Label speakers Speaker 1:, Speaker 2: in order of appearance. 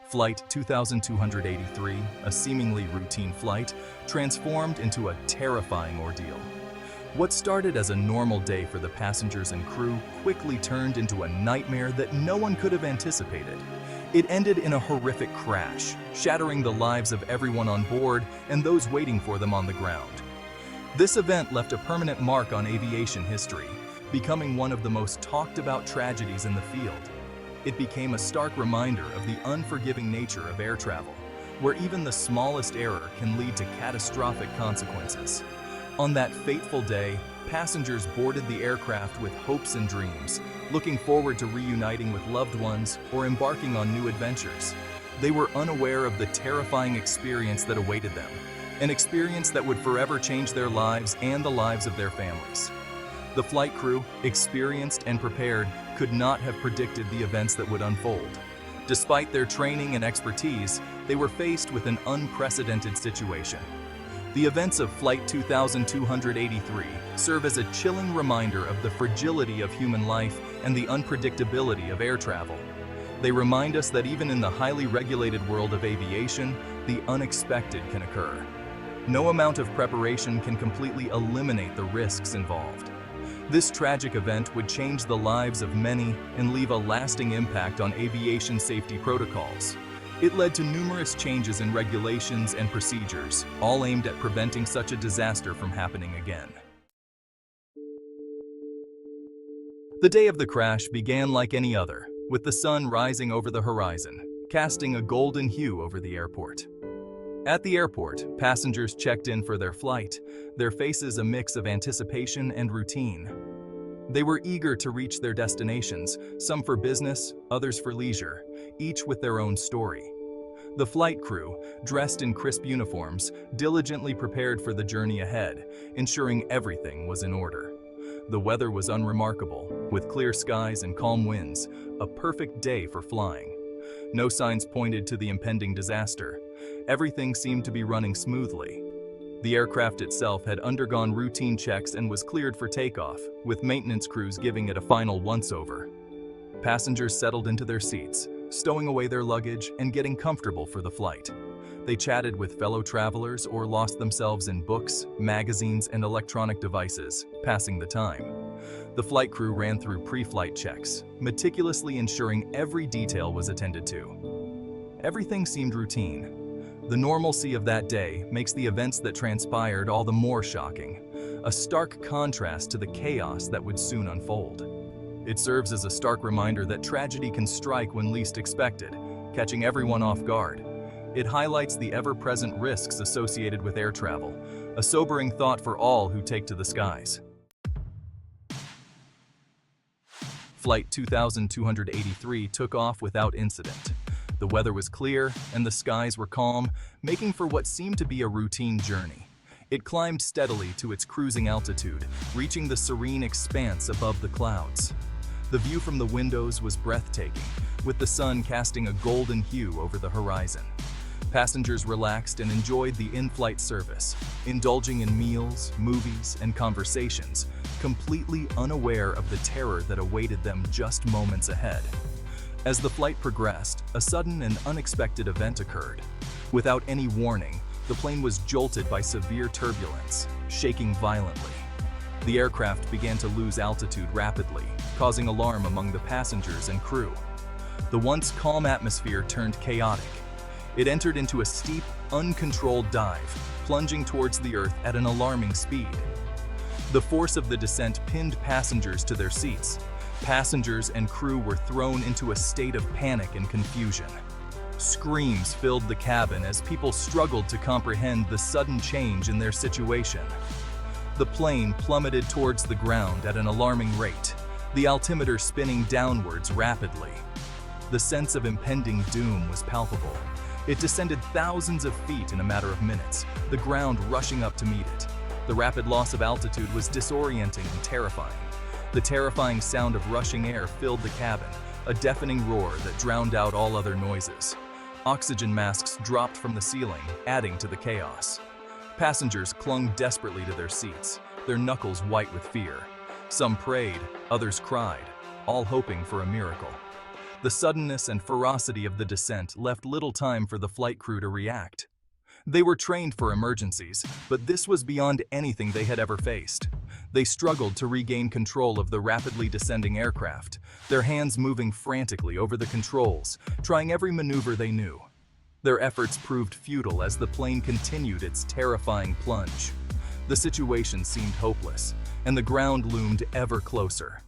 Speaker 1: Flight 2283, a seemingly routine flight, transformed into a terrifying ordeal. What started as a normal day for the passengers and crew quickly turned into a nightmare that no one could have anticipated. It ended in a horrific crash, shattering the lives of everyone on board and those waiting for them on the ground. This event left a permanent mark on aviation history, becoming one of the most talked about tragedies in the field. It became a stark reminder of the unforgiving nature of air travel, where even the smallest error can lead to catastrophic consequences. On that fateful day, passengers boarded the aircraft with hopes and dreams, looking forward to reuniting with loved ones or embarking on new adventures. They were unaware of the terrifying experience that awaited them, an experience that would forever change their lives and the lives of their families. The flight crew, experienced and prepared, could not have predicted the events that would unfold. Despite their training and expertise, they were faced with an unprecedented situation. The events of Flight 2283 serve as a chilling reminder of the fragility of human life and the unpredictability of air travel. They remind us that even in the highly regulated world of aviation, the unexpected can occur. No amount of preparation can completely eliminate the risks involved. This tragic event would change the lives of many and leave a lasting impact on aviation safety protocols. It led to numerous changes in regulations and procedures, all aimed at preventing such a disaster from happening again. The day of the crash began like any other, with the sun rising over the horizon, casting a golden hue over the airport. At the airport, passengers checked in for their flight, their faces a mix of anticipation and routine. They were eager to reach their destinations, some for business, others for leisure, each with their own story. The flight crew, dressed in crisp uniforms, diligently prepared for the journey ahead, ensuring everything was in order. The weather was unremarkable, with clear skies and calm winds, a perfect day for flying. No signs pointed to the impending disaster. Everything seemed to be running smoothly. The aircraft itself had undergone routine checks and was cleared for takeoff, with maintenance crews giving it a final once-over. Passengers settled into their seats, stowing away their luggage and getting comfortable for the flight. They chatted with fellow travelers or lost themselves in books, magazines, and electronic devices, passing the time. The flight crew ran through pre-flight checks, meticulously ensuring every detail was attended to. Everything seemed routine. The normalcy of that day makes the events that transpired all the more shocking, a stark contrast to the chaos that would soon unfold. It serves as a stark reminder that tragedy can strike when least expected, catching everyone off guard. It highlights the ever-present risks associated with air travel, a sobering thought for all who take to the skies. Flight 2283 took off without incident. The weather was clear and the skies were calm, making for what seemed to be a routine journey. It climbed steadily to its cruising altitude, reaching the serene expanse above the clouds. The view from the windows was breathtaking, with the sun casting a golden hue over the horizon. Passengers relaxed and enjoyed the in-flight service, indulging in meals, movies, and conversations, completely unaware of the terror that awaited them just moments ahead. As the flight progressed, a sudden and unexpected event occurred. Without any warning, the plane was jolted by severe turbulence, shaking violently. The aircraft began to lose altitude rapidly, causing alarm among the passengers and crew. The once calm atmosphere turned chaotic. It entered into a steep, uncontrolled dive, plunging towards the earth at an alarming speed. The force of the descent pinned passengers to their seats. Passengers and crew were thrown into a state of panic and confusion. Screams filled the cabin as people struggled to comprehend the sudden change in their situation. The plane plummeted towards the ground at an alarming rate, the altimeter spinning downwards rapidly. The sense of impending doom was palpable. It descended thousands of feet in a matter of minutes, the ground rushing up to meet it. The rapid loss of altitude was disorienting and terrifying. The terrifying sound of rushing air filled the cabin, a deafening roar that drowned out all other noises. Oxygen masks dropped from the ceiling, adding to the chaos. Passengers clung desperately to their seats, their knuckles white with fear. Some prayed, others cried, all hoping for a miracle. The suddenness and ferocity of the descent left little time for the flight crew to react. They were trained for emergencies, but this was beyond anything they had ever faced. They struggled to regain control of the rapidly descending aircraft, their hands moving frantically over the controls, trying every maneuver they knew. Their efforts proved futile as the plane continued its terrifying plunge. The situation seemed hopeless, and the ground loomed ever closer.